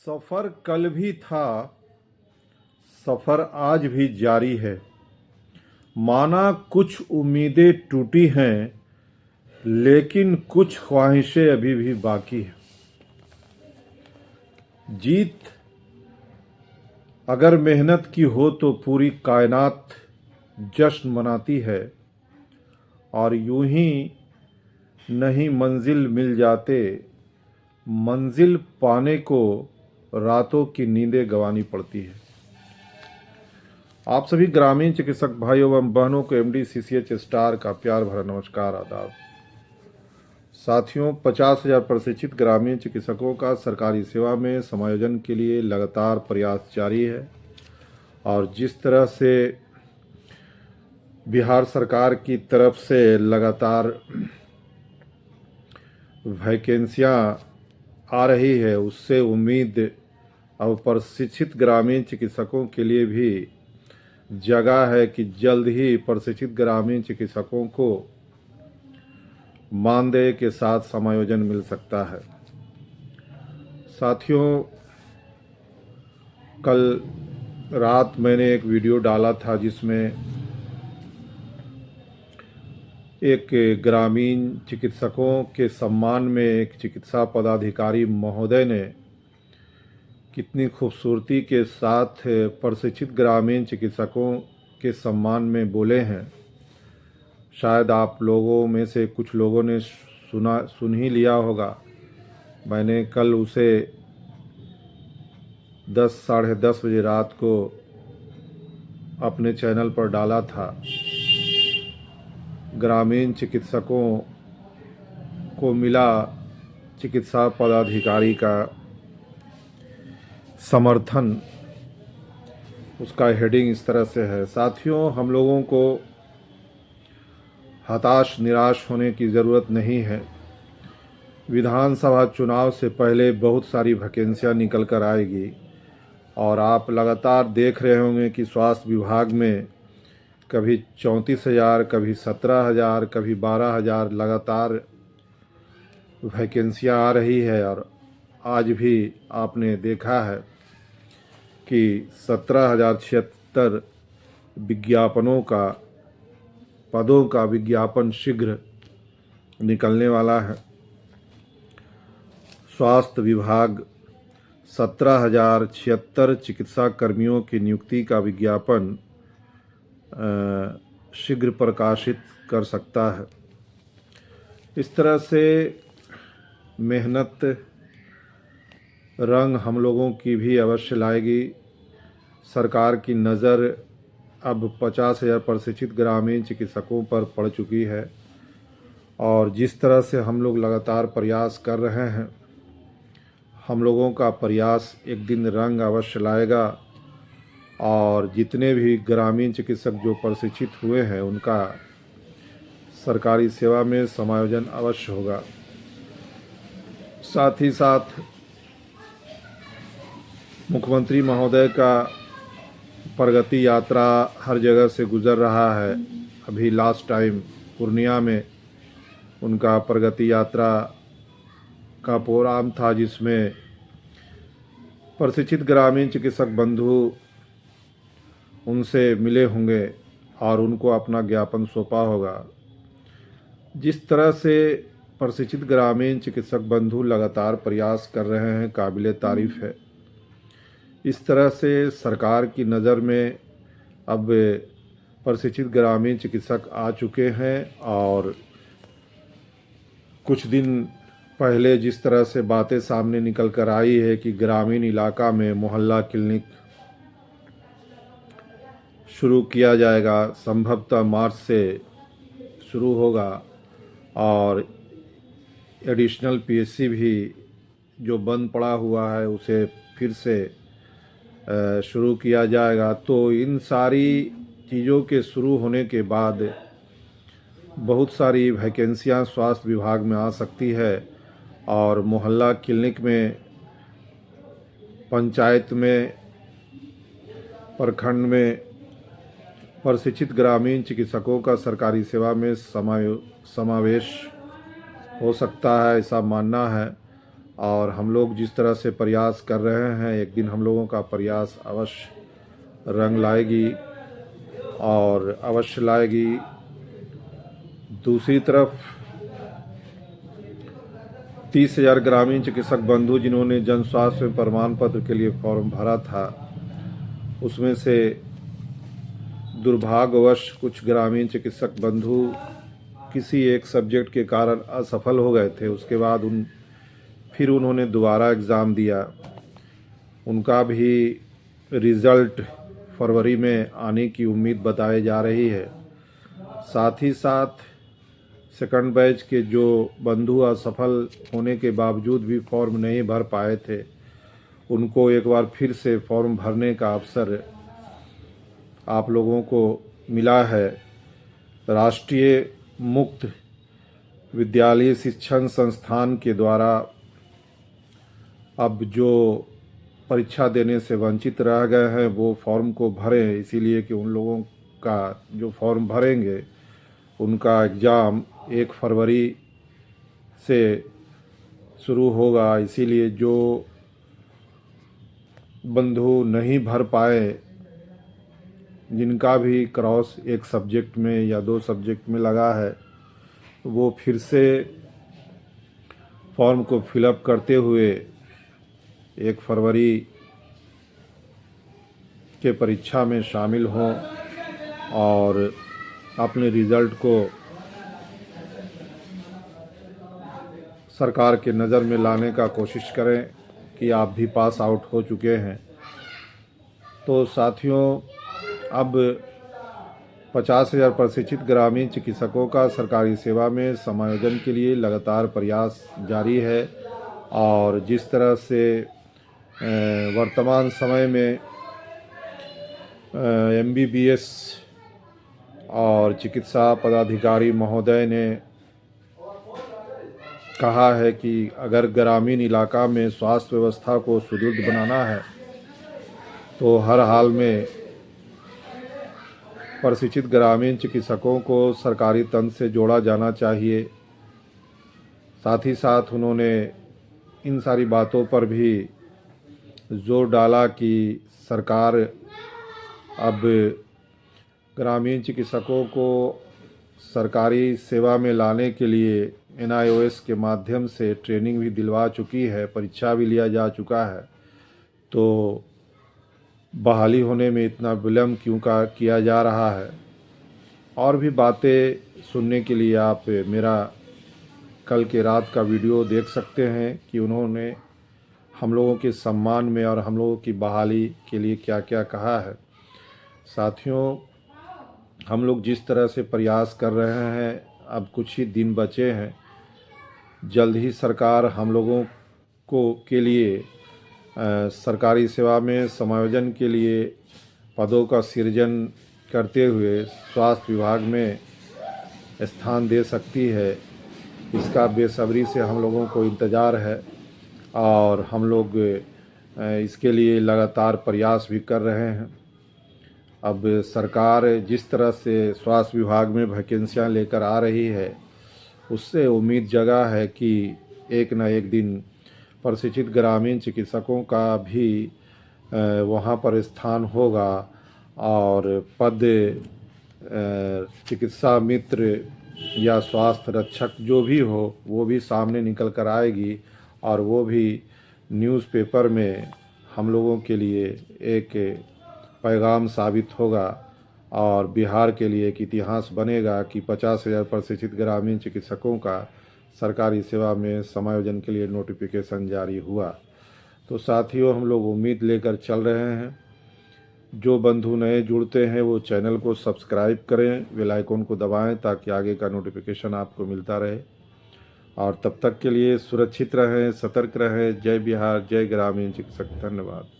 सफ़र कल भी था, सफ़र आज भी जारी है। माना कुछ उम्मीदें टूटी हैं, लेकिन कुछ ख्वाहिशें अभी भी बाकी हैं। जीत अगर मेहनत की हो तो पूरी कायनात जश्न मनाती है, और यूं ही नहीं मंजिल मिल जाते, मंजिल पाने को रातों की नींदें गंवानी पड़ती है। आप सभी ग्रामीण चिकित्सक भाइयों एवं बहनों को एमडी सीसीएच स्टार का प्यार भरा नमस्कार, आदाब। साथियों, 50,000 प्रशिक्षित ग्रामीण चिकित्सकों का सरकारी सेवा में समायोजन के लिए लगातार प्रयास जारी है। और जिस तरह से बिहार सरकार की तरफ से लगातार वैकेंसियां आ रही है, उससे उम्मीद अब प्रशिक्षित ग्रामीण चिकित्सकों के लिए भी जगह है कि जल्द ही प्रशिक्षित ग्रामीण चिकित्सकों को मानदेय के साथ समायोजन मिल सकता है। साथियों, कल रात मैंने एक वीडियो डाला था जिसमें एक ग्रामीण चिकित्सकों के सम्मान में एक चिकित्सा पदाधिकारी महोदय ने कितनी खूबसूरती के साथ प्रशिक्षित ग्रामीण चिकित्सकों के सम्मान में बोले हैं। शायद आप लोगों में से कुछ लोगों ने सुन ही लिया होगा। मैंने कल उसे 10 साढ़े 10 बजे रात को अपने चैनल पर डाला था। ग्रामीण चिकित्सकों को मिला चिकित्सा पदाधिकारी का समर्थन, उसका हेडिंग इस तरह से है। साथियों, हम लोगों को हताश निराश होने की ज़रूरत नहीं है। विधानसभा चुनाव से पहले बहुत सारी वैकेंसियां निकल कर आएगी, और आप लगातार देख रहे होंगे कि स्वास्थ्य विभाग में कभी 34,000, कभी 17,000, कभी 12,000 लगातार वैकेंसियां आ रही है। और आज भी आपने देखा है कि 17,076 विज्ञापनों का पदों का विज्ञापन शीघ्र निकलने वाला है। स्वास्थ्य विभाग 17,076 चिकित्सा कर्मियों की नियुक्ति का विज्ञापन शीघ्र प्रकाशित कर सकता है। इस तरह से मेहनत रंग हम लोगों की भी अवश्य लाएगी। सरकार की नज़र अब 50,000 प्रशिक्षित ग्रामीण चिकित्सकों पर पड़ चुकी है, और जिस तरह से हम लोग लगातार प्रयास कर रहे हैं, हम लोगों का प्रयास एक दिन रंग अवश्य लाएगा। और जितने भी ग्रामीण चिकित्सक जो प्रशिक्षित हुए हैं, उनका सरकारी सेवा में समायोजन अवश्य होगा। साथ ही साथ मुख्यमंत्री महोदय का प्रगति यात्रा हर जगह से गुजर रहा है। अभी लास्ट टाइम पूर्णिया में उनका प्रगति यात्रा का प्रोग्राम था, जिसमें प्रशिक्षित ग्रामीण चिकित्सक बंधु उनसे मिले होंगे और उनको अपना ज्ञापन सौंपा होगा। जिस तरह से प्रशिक्षित ग्रामीण चिकित्सक बंधु लगातार प्रयास कर रहे हैं, काबिले तारीफ़ है। इस तरह से सरकार की नज़र में अब प्रशिक्षित ग्रामीण चिकित्सक आ चुके हैं। और कुछ दिन पहले जिस तरह से बातें सामने निकल कर आई है कि ग्रामीण इलाका में मोहल्ला क्लिनिक शुरू किया जाएगा, संभवतः मार्च से शुरू होगा, और एडिशनल पीएचसी भी जो बंद पड़ा हुआ है उसे फिर से शुरू किया जाएगा। तो इन सारी चीज़ों के शुरू होने के बाद बहुत सारी वैकेंसियां स्वास्थ्य विभाग में आ सकती है, और मोहल्ला क्लिनिक में, पंचायत में, प्रखंड में प्रशिक्षित ग्रामीण चिकित्सकों का सरकारी सेवा में समावेश हो सकता है, ऐसा मानना है। और हम लोग जिस तरह से प्रयास कर रहे हैं, एक दिन हम लोगों का प्रयास अवश्य रंग लाएगी और अवश्य लाएगी। दूसरी तरफ 30,000 ग्रामीण चिकित्सक बंधु जिन्होंने जन स्वास्थ्य प्रमाण पत्र के लिए फॉर्म भरा था, उसमें से दुर्भाग्यवश कुछ ग्रामीण चिकित्सक बंधु किसी एक सब्जेक्ट के कारण असफल हो गए थे। उसके बाद फिर उन्होंने दोबारा एग्ज़ाम दिया। उनका भी रिज़ल्ट फरवरी में आने की उम्मीद बताई जा रही है। साथ ही साथ सेकंड बैच के जो बंधु असफल होने के बावजूद भी फॉर्म नहीं भर पाए थे, उनको एक बार फिर से फॉर्म भरने का अवसर आप लोगों को मिला है। राष्ट्रीय मुक्त विद्यालय शिक्षण संस्थान के द्वारा अब जो परीक्षा देने से वंचित रह गए हैं वो फॉर्म को भरें, इसीलिए कि उन लोगों का जो फॉर्म भरेंगे उनका एग्ज़ाम 1 फरवरी से शुरू होगा। इसीलिए जो बंधु नहीं भर पाए, जिनका भी क्रॉस एक सब्जेक्ट में या 2 सब्जेक्ट में लगा है, वो फिर से फॉर्म को फिलअप करते हुए 1 फरवरी के परीक्षा में शामिल हों और अपने रिज़ल्ट को सरकार के नज़र में लाने का कोशिश करें कि आप भी पास आउट हो चुके हैं। तो साथियों, अब 50,000 प्रशिक्षित ग्रामीण चिकित्सकों का सरकारी सेवा में समायोजन के लिए लगातार प्रयास जारी है। और जिस तरह से वर्तमान समय में MBBS और चिकित्सा पदाधिकारी महोदय ने कहा है कि अगर ग्रामीण इलाका में स्वास्थ्य व्यवस्था को सुदृढ़ बनाना है तो हर हाल में प्रशिक्षित ग्रामीण चिकित्सकों को सरकारी तंत्र से जोड़ा जाना चाहिए। साथ ही साथ उन्होंने इन सारी बातों पर भी जोर डाला कि सरकार अब ग्रामीण चिकित्सकों को सरकारी सेवा में लाने के लिए NIOS के माध्यम से ट्रेनिंग भी दिलवा चुकी है, परीक्षा भी लिया जा चुका है। तो बहाली होने में इतना विलम्ब क्यों किया जा रहा है? और भी बातें सुनने के लिए आप मेरा कल के रात का वीडियो देख सकते हैं कि उन्होंने हम लोगों के सम्मान में और हम लोगों की बहाली के लिए क्या क्या कहा है। साथियों, हम लोग जिस तरह से प्रयास कर रहे हैं, अब कुछ ही दिन बचे हैं, जल्द ही सरकार हम लोगों को के लिए सरकारी सेवा में समायोजन के लिए पदों का सृजन करते हुए स्वास्थ्य विभाग में स्थान दे सकती है। इसका बेसब्री से हम लोगों को इंतज़ार है और हम लोग इसके लिए लगातार प्रयास भी कर रहे हैं। अब सरकार जिस तरह से स्वास्थ्य विभाग में वैकेंसियाँ लेकर आ रही है, उससे उम्मीद जगा है कि एक न एक दिन प्रशिक्षित ग्रामीण चिकित्सकों का भी वहाँ पर स्थान होगा और पद चिकित्सा मित्र या स्वास्थ्य रक्षक जो भी हो वो भी सामने निकल कर आएगी और वो भी न्यूज़पेपर में हम लोगों के लिए एक पैगाम साबित होगा और बिहार के लिए एक इतिहास बनेगा कि 50,000 प्रशिक्षित ग्रामीण चिकित्सकों का सरकारी सेवा में समायोजन के लिए नोटिफिकेशन जारी हुआ। तो साथियों, हम लोग उम्मीद लेकर चल रहे हैं। जो बंधु नए जुड़ते हैं वो चैनल को सब्सक्राइब करें, बेल आइकन को दबाएं ताकि आगे का नोटिफिकेशन आपको मिलता रहे। और तब तक के लिए सुरक्षित रहें, सतर्क रहें। जय बिहार, जय ग्रामीण चिकित्सक। धन्यवाद।